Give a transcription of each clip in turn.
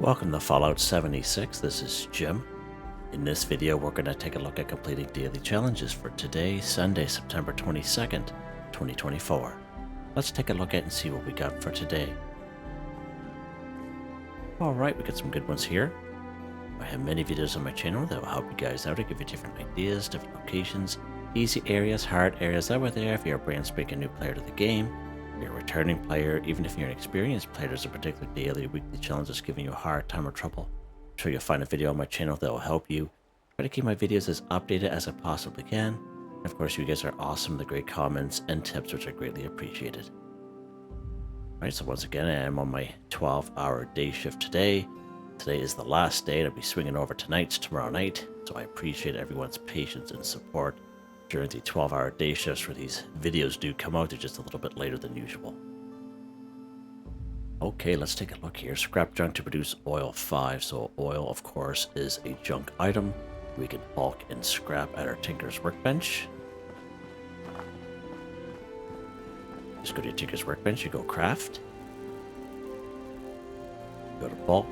Welcome to Fallout 76, this is Jim. In this video we're going to take a look at completing daily challenges for today, Sunday, September 22nd, 2024. Let's take a look at and see what we got for today. Alright, we got some good ones here. I have many videos on my channel that will help you guys out to give you different ideas, different locations, easy areas, hard areas over there if you're a brand spanking new player to the game. You're a returning player, even if you're an experienced player, there's a particular daily or weekly challenge that's giving you a hard time or trouble. I'm sure you'll find a video on my channel that will help you. Try to keep my videos as updated as I possibly can. And of course, you guys are awesome, the great comments and tips, which are greatly appreciated. Alright, so once again, I am on my 12-hour day shift today. Today is the last day, and I'll be swinging over tonight, tomorrow night. So I appreciate everyone's patience and support during the 12-hour day shifts where these videos do come out. They're just a little bit later than usual. Okay, let's take a look here. Scrap junk to produce oil 5. So oil, of course, is a junk item. We can bulk and scrap at our Tinker's Workbench. Just go to your Tinker's Workbench, you go craft. Go to bulk,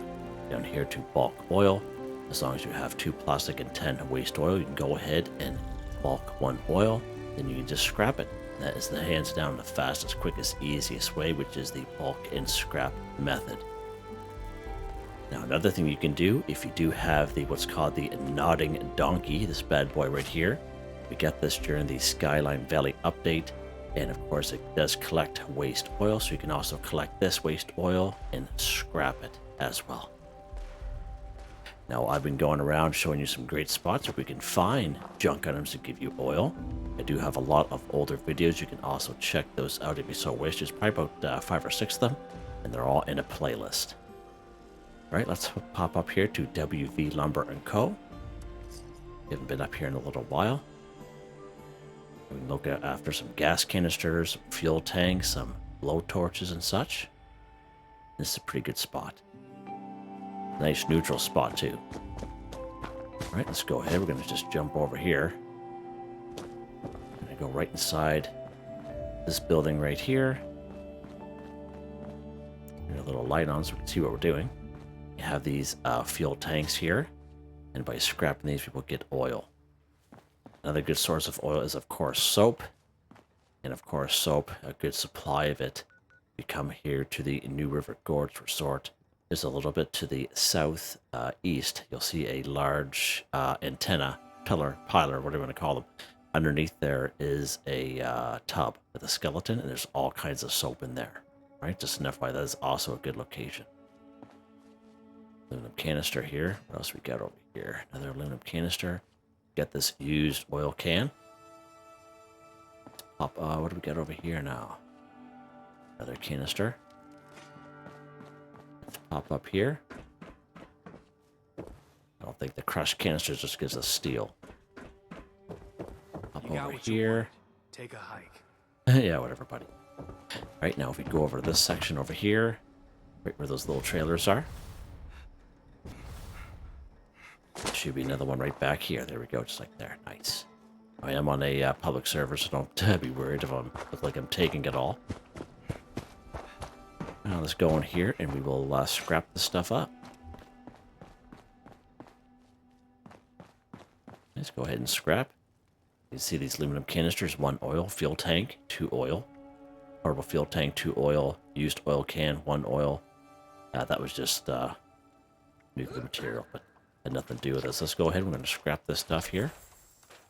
down here to bulk oil. As long as you have 2 plastic and 10 waste oil, you can go ahead and bulk 1 oil, then you can just scrap it. That is the hands down the fastest, quickest, easiest way, which is the bulk and scrap method. Now another thing you can do, if you do have the what's called the nodding donkey, this bad boy right here, we got this during the Skyline Valley update, and of course it does collect waste oil, so you can also collect this waste oil and scrap it as well. Now, I've been going around showing you some great spots where we can find junk items to give you oil. I do have a lot of older videos. You can also check those out if you so wish. There's probably about 5 or 6 of them, and they're all in a playlist. All right, let's pop up here to WV Lumber & Co. We haven't been up here in a little while. We can look at after some gas canisters, some fuel tanks, some blow torches and such. This is a pretty good spot. Nice neutral spot too. Alright, let's go ahead. We're going to just jump over here. I'm going to go right inside this building right here. Get a little light on so we can see what we're doing. You have these fuel tanks here, and by scrapping these, people get oil. Another good source of oil is, of course, soap. And of course, soap, a good supply of it. You come here to the New River Gorge Resort. Just a little bit to the south east, you'll see a large antenna, pilar, whatever you want to call them. Underneath there is a tub with a skeleton, and there's all kinds of soap in there. Right, just an FYI, that is also a good location. Aluminum canister here. What else we got over here? Another aluminum canister. Got this used oil can. Pop. What do we got over here now? Another canister. Pop up here. I don't think the crushed canisters just gives us steel. Pop over here. Take a hike. Yeah, whatever, buddy. Right now, if we go over to this section over here, right where those little trailers are, should be another one right back here. There we go, just like there. Nice. I am on a public server, so don't be worried if I look like I'm taking it all. Now let's go in here and we will scrap the stuff up. Let's go ahead and scrap. You can see these aluminum canisters: 1 oil, fuel tank, 2 oil, portable fuel tank, 2 oil, used oil can, 1 oil. That was just nuclear material, but had nothing to do with this. Let's go ahead. We're going to scrap this stuff here.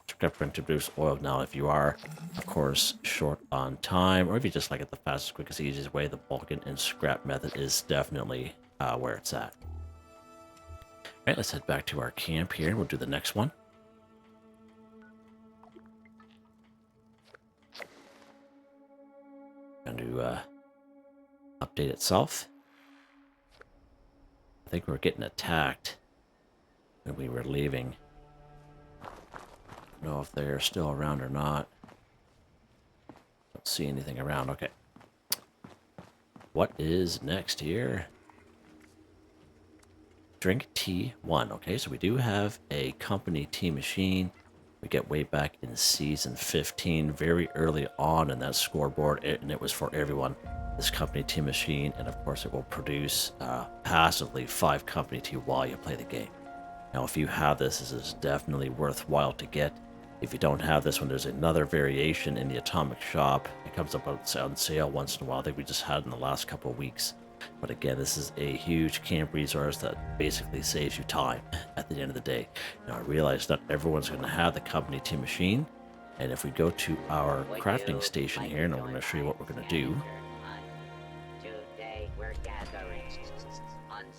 Scrap to produce oil. Now, if you are, of course, short on time, or if you just like it the fastest, quickest, easiest way, the bulk and scrap method is definitely where it's at. All right, let's head back to our camp here. We'll do the next one. Going to update itself. I think we were getting attacked when we were leaving. Don't know if they're still around or not. Don't see anything around. Okay. What is next here? Drink tea 1. Okay, so we do have a company tea machine. We get way back in season 15, very early on in that scoreboard, and it was for everyone. This company tea machine, and of course it will produce passively 5 company tea while you play the game. Now if you have this is definitely worthwhile to get. If you don't have this one, there's another variation in the Atomic Shop. It comes up on sale once in a while. I think we just had it in the last couple of weeks. But again, this is a huge camp resource that basically saves you time at the end of the day. Now, I realize not everyone's going to have the company tea machine. And if we go to our crafting station here, and I'm going to show you what we're going to do.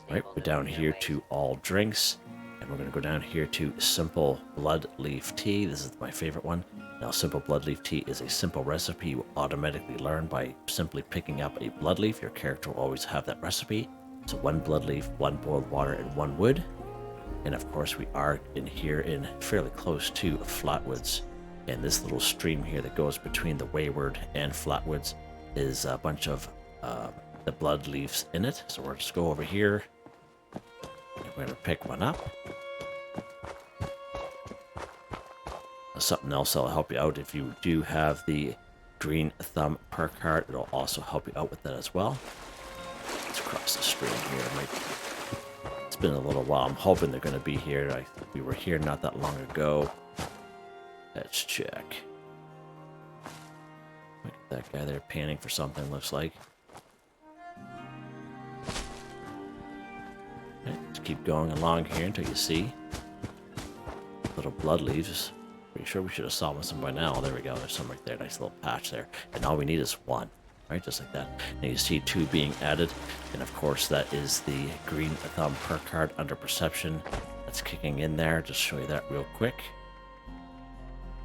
Right, we're down here to all drinks. And we're going to go down here to simple blood leaf tea. This is my favorite one. Now, simple blood leaf tea is a simple recipe you automatically learn by simply picking up a blood leaf. Your character will always have that recipe. So 1 blood leaf, 1 boiled water, and 1 wood. And of course, we are in here in fairly close to Flatwoods. And this little stream here that goes between the Wayward and Flatwoods is a bunch of the blood leaves in it. So we'll just go over here. And we're going to pick one up. Something else that'll help you out if you do have the green thumb perk card. It'll also help you out with that as well. Let's cross the stream here. It's been a little while. I'm hoping they're going to be here. We were here not that long ago. Let's check. Look at that guy there panning for something, looks like. Okay, let's keep going along here until you see little blood leaves. Pretty sure we should have saw some by now. There we go. There's some right there. Nice little patch there. And all we need is 1. Right? Just like that. And you see 2 being added. And of course, that is the green thumb perk card under perception. That's kicking in there. Just show you that real quick.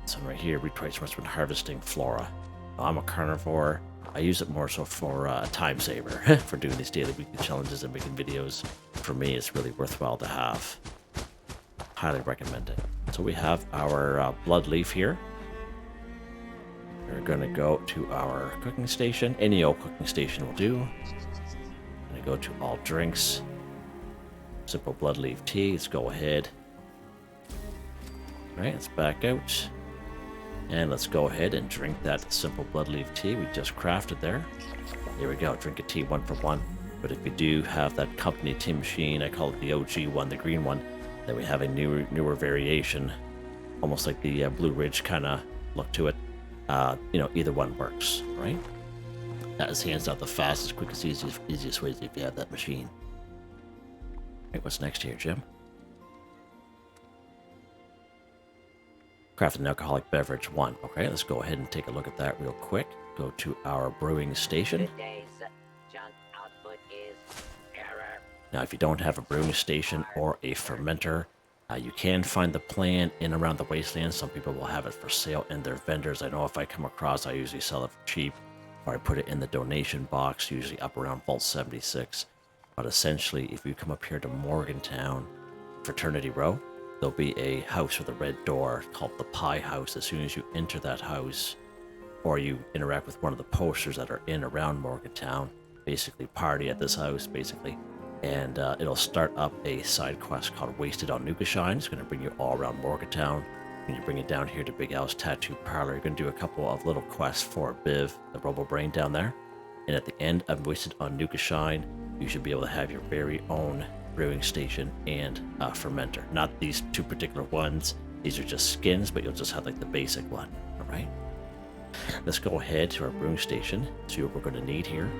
So right here, retrace when harvesting flora. I'm a carnivore. I use it more so for a time saver. For doing these daily weekly challenges and making videos. For me, it's really worthwhile to have. Highly recommend it. So we have our blood leaf here. We're going to go to our cooking station. Any old cooking station will do. Going to go to all drinks. Simple blood leaf tea. Let's go ahead. All right, let's back out. And let's go ahead and drink that simple blood leaf tea we just crafted there. Here we go. Drink a tea 1 for 1. But if you do have that company tea machine, I call it the OG one, the green one. Then we have a newer variation, almost like the Blue Ridge kind of look to it. Either one works, right? That is hands down the fastest, quickest, easiest ways if you have that machine. Right, what's next here, Jim? Craft an alcoholic beverage 1. Okay, let's go ahead and take a look at that real quick. Go to our brewing station. Now, if you don't have a brewing station or a fermenter, you can find the plan in around the wasteland. Some people will have it for sale in their vendors. I know if I come across, I usually sell it for cheap, or I put it in the donation box, usually up around Vault 76. But essentially, if you come up here to Morgantown, Fraternity Row, there'll be a house with a red door called the Pie House. As soon as you enter that house, or you interact with one of the posters that are in around Morgantown, basically party at this house, basically. And it'll start up a side quest called Wasted on Nukashine. It's going to bring you all around Morgantown. When you bring it down here to Big Al's Tattoo Parlor, you're going to do a couple of little quests for Biv, the Robo Brain down there. And at the end of Wasted on Nukashine, you should be able to have your very own brewing station and fermenter. Not these 2 particular ones. These are just skins, but you'll just have like the basic one. All right. Let's go ahead to our brewing station. See what we're going to need here.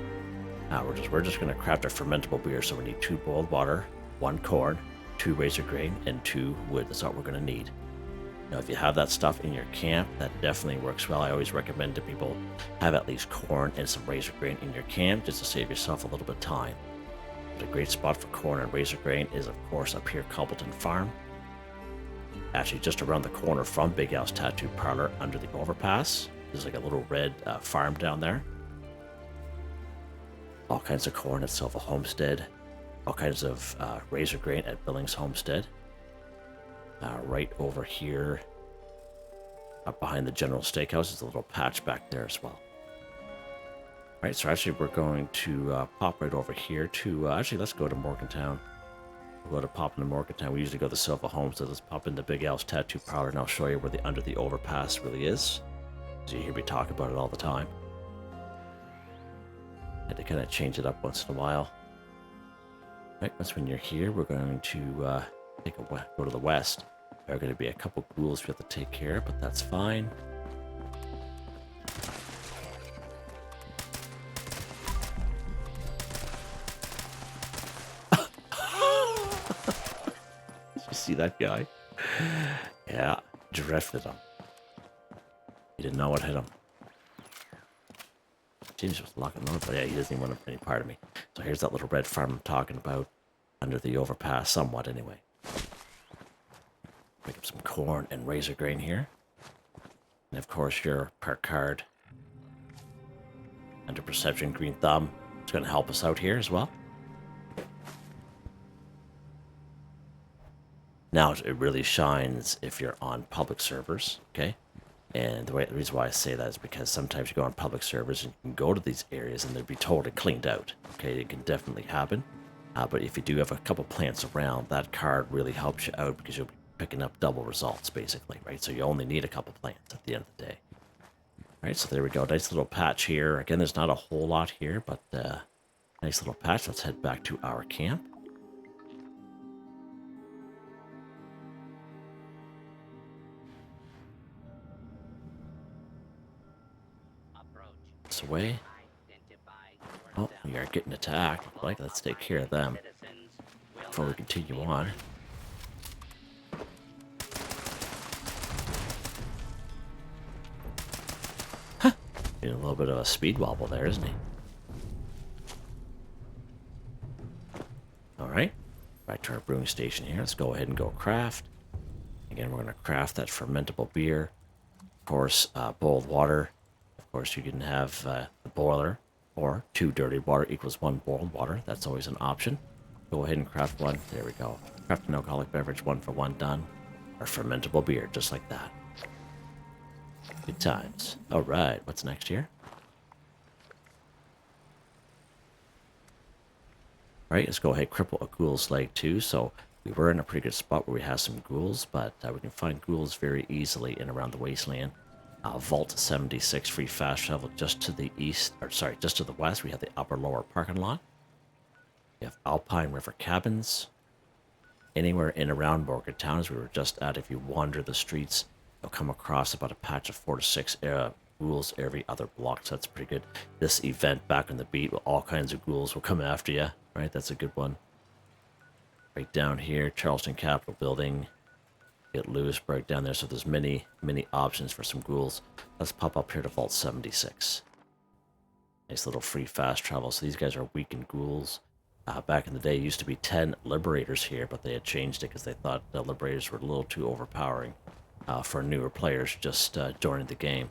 We're just going to craft our fermentable beer, so we need 2 boiled water, 1 corn, 2 razor grain, and 2 wood. That's all we're going to need. Now, if you have that stuff in your camp, that definitely works well. I always recommend to people have at least corn and some razor grain in your camp, just to save yourself a little bit of time. But a great spot for corn and razor grain is, of course, up here, Cobbleton Farm. Actually, just around the corner from Big Al's Tattoo Parlor, under the overpass. There's like a little red farm down there. All kinds of corn at Silva Homestead. All kinds of razor grain at Billings Homestead. Right over here, up behind the General Steakhouse, is a little patch back there as well. Right, so actually we're going to pop right over here to, actually let's go to Morgantown. We'll go to pop into Morgantown. We usually go to Silva Homes, so let's pop into Big Al's Tattoo Parlor, and I'll show you where the under the overpass really is. So you hear me talk about it all the time. Had to kind of change it up once in a while. Right, once when you're here, we're going to go to the west. There are going to be a couple ghouls we have to take care of, but that's fine. Did you see that guy? Yeah, drifted him. He didn't know what hit him. James was locking him up, but yeah, he doesn't even want any part of me. So here's that little red farm I'm talking about, under the overpass, somewhat anyway. Pick up some corn and razor grain here. And of course your park card. Under perception, green thumb. It's going to help us out here as well. Now it really shines if you're on public servers, okay? And the reason why I say that is because sometimes you go on public servers and you can go to these areas and they'll be totally cleaned out. Okay, it can definitely happen. But if you do have a couple plants around, that card really helps you out because you'll be picking up double results, basically, right? So you only need a couple plants at the end of the day. All right, so there we go. Nice little patch here. Again, there's not a whole lot here, but nice little patch. Let's head back to our camp. Away. Oh, we are getting attacked. Like, let's take care of them before we continue on. Huh. Getting a little bit of a speed wobble there, isn't he? Alright. Back to our brewing station here. Let's go ahead and go craft. Again, we're going to craft that fermentable beer. Of course, boiled water. Of course, you can have the boiler, or 2 dirty water equals 1 boiled water. That's always an option. Go ahead and craft one. There we go. Craft an alcoholic beverage, 1 for 1 done. Or fermentable beer, just like that. Good times. All right, what's next here? All right, let's go ahead. Cripple a ghoul's leg too. So we were in a pretty good spot where we have some ghouls, but we can find ghouls very easily in around the wasteland. Vault 76 free fast travel just to the east, or sorry, just to the west. We have the upper lower parking lot. We have Alpine River Cabins. Anywhere in around Morgantown, as we were just at, if you wander the streets, you'll come across about a patch of 4 to 6 ghouls every other block, so that's pretty good. This event back on the beat, with all kinds of ghouls will come after you, right? That's a good one. Right down here, Charleston Capitol Building. Get loose, break down there, so there's many options for some ghouls. Let's pop up here to Vault 76. Nice little free fast travel. So these guys are weakened ghouls. Back in the day, it used to be 10 liberators here, but they had changed it because they thought the liberators were a little too overpowering for newer players just joining the game.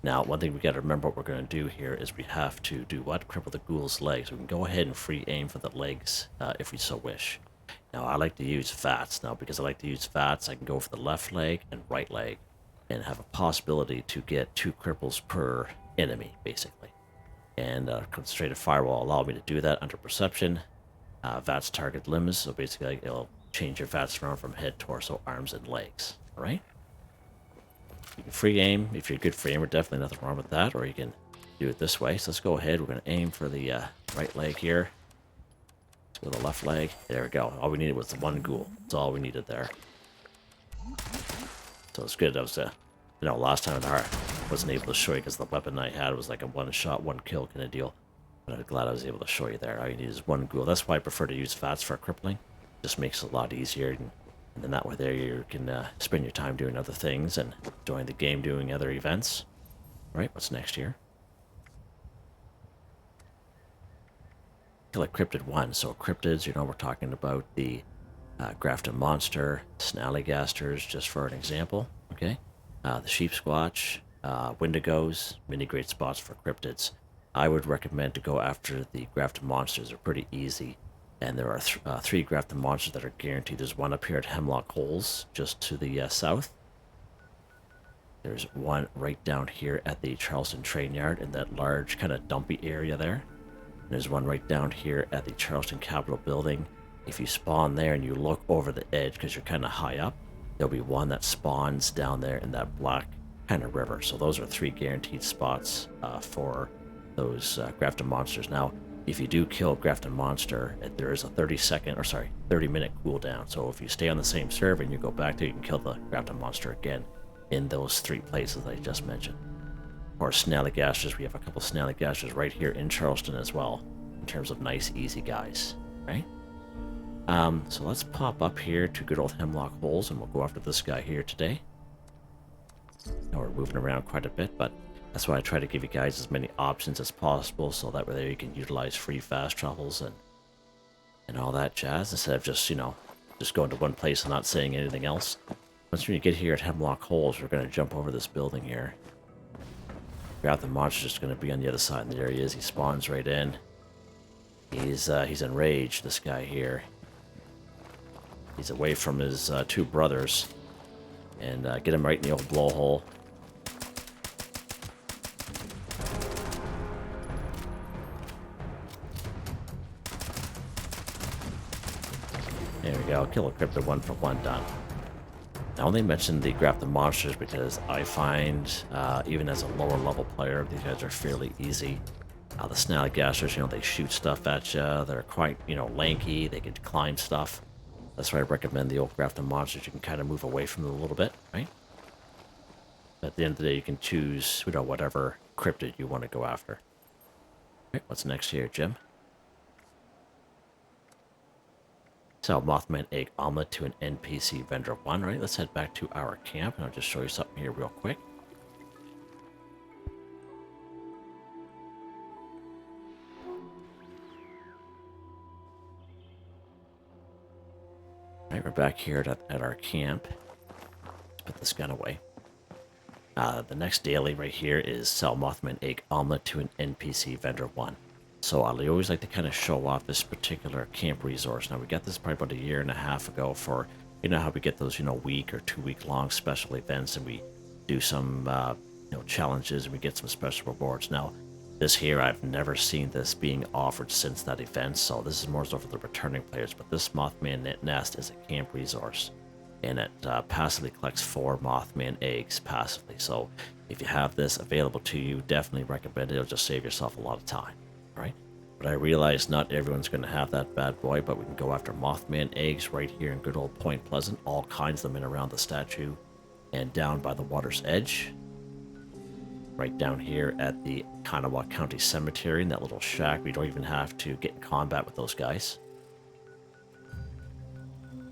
Now, one thing we got to remember what we're going to do here is we have to do what? Cripple the ghoul's legs. We can go ahead and free aim for the legs if we so wish. Now, I like to use VATS. Now, because I like to use VATS, I can go for the left leg and right leg and have a possibility to get 2 cripples per enemy, basically. And Concentrated Fire will allow me to do that under Perception. VATS target limbs, so basically it'll change your VATS around from head, torso, arms, and legs. All right? You can free aim. If you're a good free aimer, definitely nothing wrong with that, or you can do it this way. So let's go ahead. We're going to aim for the right leg here. With the left leg. There we go. All we needed was the 1 ghoul. That's all we needed there. So it's good. That was last time I wasn't able to show you because the weapon I had was like a 1-shot, 1-kill kind of deal. But I'm glad I was able to show you there. All you need is 1 ghoul. That's why I prefer to use VATS for crippling. Just makes it a lot easier. And then that way there you can spend your time doing other things and join the game doing other events. All right, what's next here? Kill a Cryptid 1. So Cryptids, we're talking about the Grafton Monster, Snallygasters, just for an example, okay? The Sheep Squatch, Wendigos, many great spots for Cryptids. I would recommend to go after the Grafton Monsters. They're pretty easy, and there are 3 Grafton Monsters that are guaranteed. There's one up here at Hemlock Holes, just to the south. There's one right down here at the Charleston Train Yard in that large kind of dumpy area there. There's one right down here at the Charleston Capitol Building If you spawn there and you look over the edge because you're kind of high up, there'll be one that spawns down there in that black kind of river. So those are 3 guaranteed spots for those Grafton monsters. Now, if you do kill Grafton monster, there is a 30-minute cooldown. So if you stay on the same server and you go back there, you can kill the Grafton monster again in those 3 places I just mentioned. Or Snallygashers, we have a couple Snallygashers right here in Charleston as well, in terms of nice, easy guys, right? So let's pop up here to good old Hemlock Holes, and we'll go after this guy here today. Now we're moving around quite a bit, but that's why I try to give you guys as many options as possible, so that way there you can utilize free fast travels and all that jazz, instead of just, you know, just going to one place and not saying anything else. Once we get here at Hemlock Holes, we're going to jump over this building here. Grab the monster's just going to be on the other side, and there he is. He spawns right in. He's enraged, this guy here. He's away from his 2 brothers. And get him right in the old blowhole. There we go. Kill a Cryptid, 1 for 1 done. I only mentioned the Grafton monsters because I find, even as a lower level player, these guys are fairly easy. The Snallygashers, you know, they shoot stuff at you. They're quite, you know, lanky. They can climb stuff. That's why I recommend the old Grafton monsters. You can kind of move away from them a little bit, right? At the end of the day, you can choose, you know, whatever cryptid you want to go after. Right, what's next here, Jim? Sell Mothman egg omelet to an NPC vendor 1, right? Let's head back to our camp, and I'll just show you something here real quick. Right, we're back here at our camp. Let's put this gun away. The next daily right here is sell Mothman egg omelet to an NPC vendor 1. So I always like to kind of show off this particular camp resource. Now, we got this probably about 1.5 years ago for, you know, how we get those, you know, week or 2-week long special events, and we do some, you know, challenges, and we get some special rewards. Now, this here, I've never seen this being offered since that event, so this is more so for the returning players. But this Mothman nest is a camp resource, and it passively collects 4 Mothman eggs passively. So if you have this available to you, definitely recommend it. It'll just save yourself a lot of time, right? But I realize not everyone's going to have that bad boy, but we can go after Mothman eggs right here in good old Point Pleasant. All kinds of them in around the statue and down by the water's edge. Right down here at the Kanawha County Cemetery in that little shack. We don't even have to get in combat with those guys.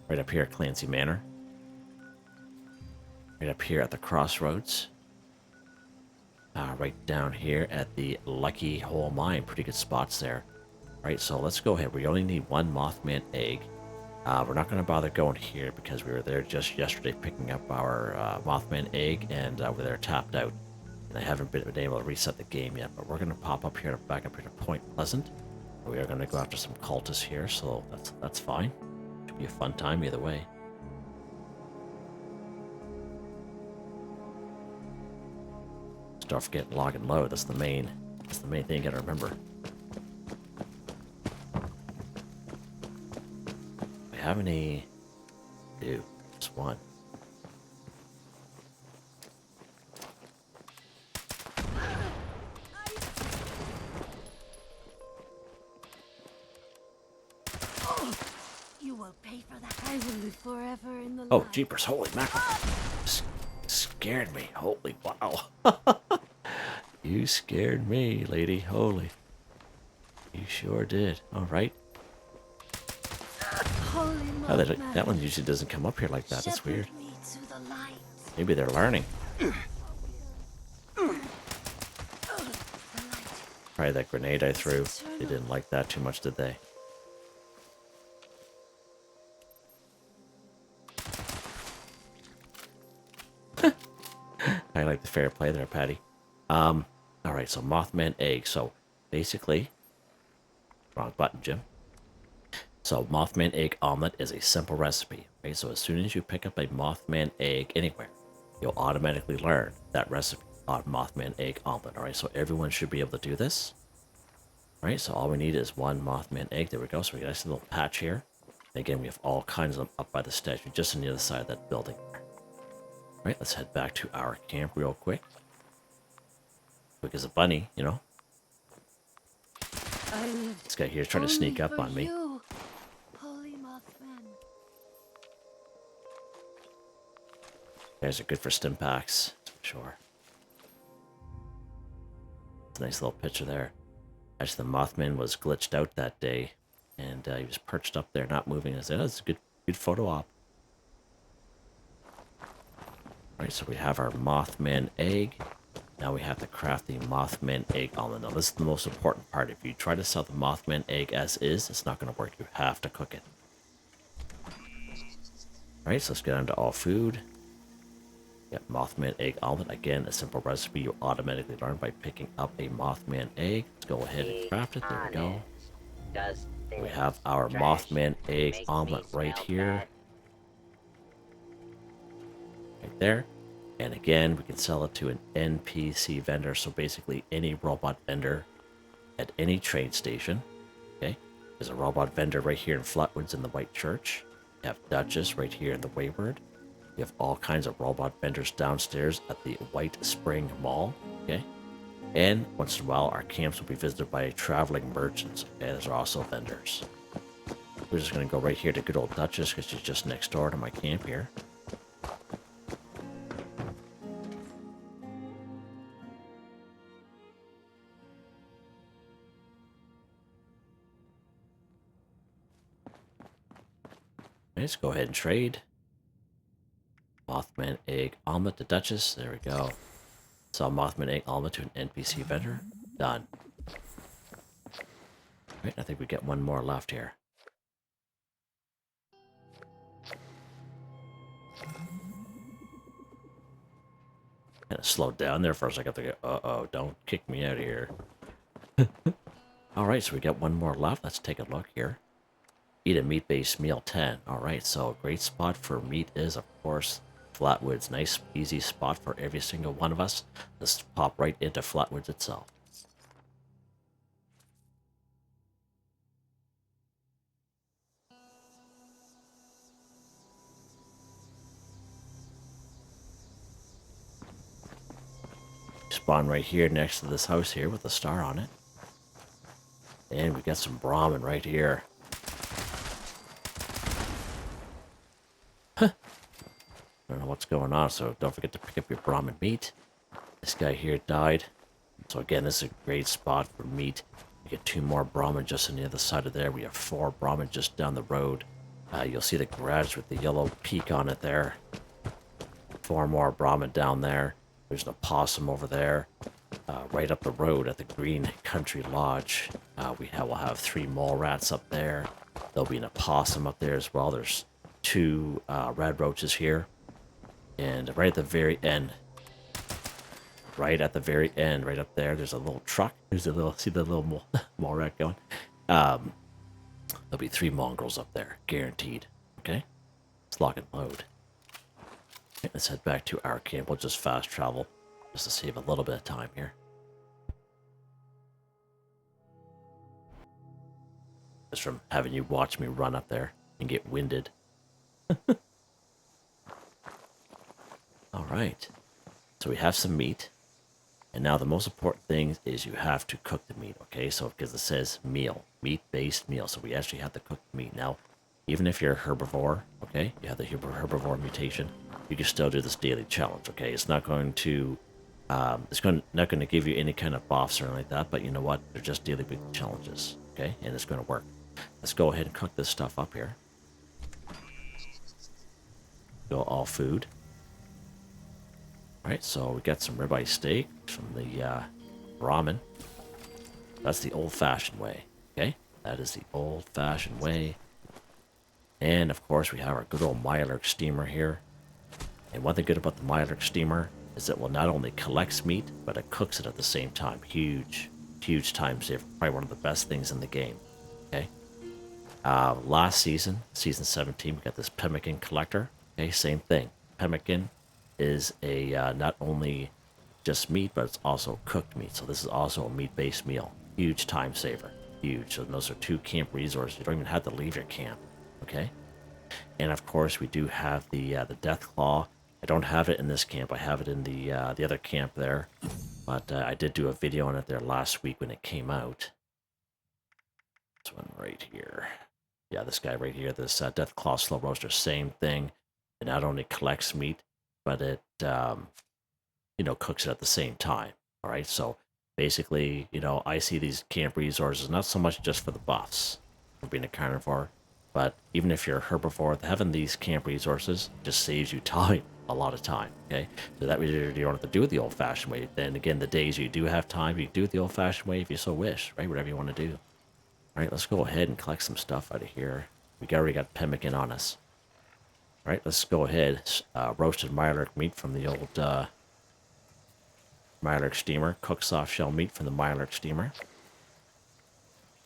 Right up here at Clancy Manor. Right up here at the Crossroads. Right down here at the Lucky Hole Mine. Pretty good spots there. Right, so let's go ahead. We only need 1 Mothman egg. We're not going to bother going here because we were there just yesterday picking up our Mothman egg, and we're there tapped out. And I haven't been able to reset the game yet, but we're going to pop up here, back up here to Point Pleasant. We are going to go after some cultists here, so that's fine. Should be a fun time either way. Just don't forget log and load. That's the main thing you got to remember. Do we have any? Do just 1. Forever in the Oh, light. jeepers, holy mackerel. Scared me. Holy wow. You scared me, lady. Holy. You sure did. Alright. Holy Oh, that one usually doesn't come up here like that. That's weird. me to the light. Maybe they're learning. Probably that grenade I threw. They didn't like that too much, did they? I like the fair play there, Patty. Alright, so Mothman egg. So, basically... Wrong button, Jim. So, Mothman egg omelet is a simple recipe. Right? So, as soon as you pick up a Mothman egg anywhere, you'll automatically learn that recipe on Mothman egg omelet. Alright, so everyone should be able to do this. Alright, so all we need is 1 Mothman egg. There we go. So, we got a nice little patch here. Again, we have all kinds of them up by the statue, just on the other side of that building. All right, let's head back to our camp real quick. Quick as a bunny, you know. This guy here is trying to sneak up on me. You, holy Mothman. Guys are good for stim packs, for sure. It's a nice little picture there. Actually, the Mothman was glitched out that day, and he was perched up there, not moving. I said, oh, that's a good photo op. Alright, so we have our Mothman egg. Now we have to craft the Mothman egg omelet. Now, this is the most important part. If you try to sell the Mothman egg as is, it's not going to work. You have to cook it. Alright, so let's get on to all food. Got Mothman egg omelet. Again, a simple recipe you automatically learn by picking up a Mothman egg. Let's go ahead and craft it. There we go. We have our Mothman egg omelet right here. Right there. And again, we can sell it to an NPC vendor. So basically any robot vendor at any train station. Okay. There's a robot vendor right here in Flatwoods in the White Church. You have Duchess right here in the Wayward. You have all kinds of robot vendors downstairs at the White Spring Mall, okay? And once in a while, our camps will be visited by traveling merchants, okay? Those are also vendors. We're just going to go right here to good old Duchess because she's just next door to my camp here. Okay, let's go ahead and trade. Mothman egg omelet to Duchess. There we go. Sell Mothman egg omelet to an NPC vendor. Done. Right, I think we get one more left here. Kind of slowed down there for a second. Uh-oh, don't kick me out of here. Alright, so we got one more left. Let's take a look here. Eat a meat-based meal 10. Alright, so a great spot for meat is, of course, Flatwoods. Nice, easy spot for every single one of us. Let's pop right into Flatwoods itself. Spawn right here next to this house here with a star on it. And we got some Brahmin right here. Huh. I don't know what's going on, so don't forget to pick up your Brahmin meat. This guy here died. So again, this is a great spot for meat. We get 2 more Brahmin just on the other side of there. We have 4 Brahmin just down the road. You'll see the garage with the yellow peak on it there. 4 more Brahmin down there. There's an opossum over there. Right up the road at the Green Country Lodge. We'll have 3 mole rats up there. There'll be an opossum up there as well. There's 2 red roaches here. And right at the very end, right up there, there's a little truck. See the little mole rat going? There'll be 3 mongrels up there, guaranteed. Okay? Let's lock and load. Okay, let's head back to our camp. We'll just fast travel, just to save a little bit of time here. Just from having you watch me run up there and get winded. Alright, so we have some meat, and now the most important thing is you have to cook the meat, okay? So, because it says meal, meat-based meal, so we actually have to cook the meat. Now, even if you're a herbivore, okay, you have the herbivore mutation, you can still do this daily challenge, okay? It's not going to, not going to give you any kind of buffs or anything like that, but you know what? They're just daily challenges, okay? And it's going to work. Let's go ahead and cook this stuff up here. Go all food. Alright, so we got some ribeye steak from the ramen. That's the old-fashioned way, okay? That is the old-fashioned way. And, of course, we have our good old Mirelurk steamer here. And one thing good about the Mirelurk steamer is it will not only collect meat, but it cooks it at the same time. Huge, huge time saver. Probably one of the best things in the game, okay? Last season, season 17, we got this pemmican collector. Okay, same thing. Pemmican is a not only just meat, but it's also cooked meat. So this is also a meat-based meal. Huge time saver. Huge. So those are 2 camp resources. You don't even have to leave your camp. Okay, and of course we do have the death claw. I don't have it in this camp. I have it in the other camp there, but I did do a video on it there last week when it came out. This one right here. Yeah, this guy right here, this death claw slow roaster, same thing. It not only collects meat, but it you know, cooks it at the same time. All right, so basically, you know, I see these camp resources not so much just for the buffs for being a carnivore, but even if you're a herbivore, having these camp resources just saves you time, a lot of time. Okay, so that way you don't have to do it the old-fashioned way. Then again, the days you do have time, you do it the old-fashioned way if you so wish, right? Whatever you want to do. All right, let's go ahead and collect some stuff out of here. We already got pemmican on us. All right, let's go ahead. Roasted Mirelurk meat from the old Mirelurk steamer. Cooked soft shell meat from the Mirelurk steamer.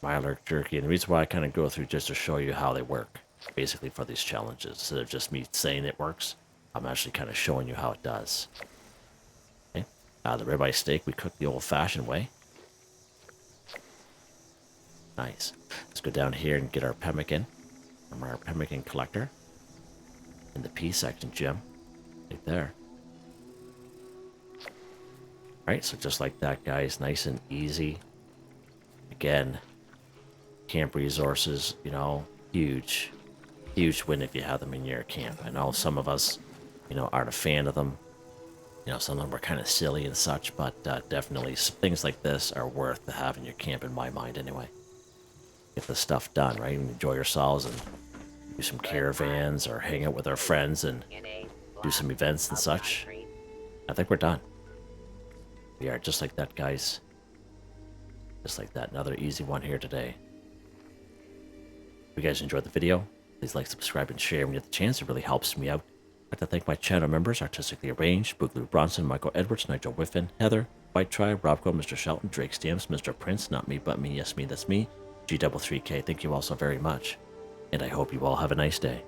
Mirelurk jerky. And the reason why I kind of go through just to show you how they work, basically for these challenges. Instead of just me saying it works, I'm actually kind of showing you how it does. Okay. The ribeye steak we cook the old-fashioned way. Nice. Let's go down here and get our pemmican from our pemmican collector. In the P section, Jim. Right there. Right, so just like that, guys, nice and easy. Again, camp resources, you know, huge win if you have them in your camp. I know some of us, you know, aren't a fan of them. You know, some of them are kind of silly and such, but definitely things like this are worth to have in your camp, in my mind, anyway. Get the stuff done, right? And enjoy yourselves and do some caravans or hang out with our friends and do some events and such. I think we're done. We are just like that, guys. Just like that. Another easy one here today. If you guys enjoyed the video, please like, subscribe, and share when you get the chance. It really helps me out. I'd like to thank my channel members, Artistically Arranged, Boogaloo Bronson, Michael Edwards, Nigel Wiffen, Heather, Whitetribe, Robco, Mr. Shelton, Drake Stamps, Mr.Prince, Not Me, That's Me, G33K. Thank you all so very much. And I hope you all have a nice day.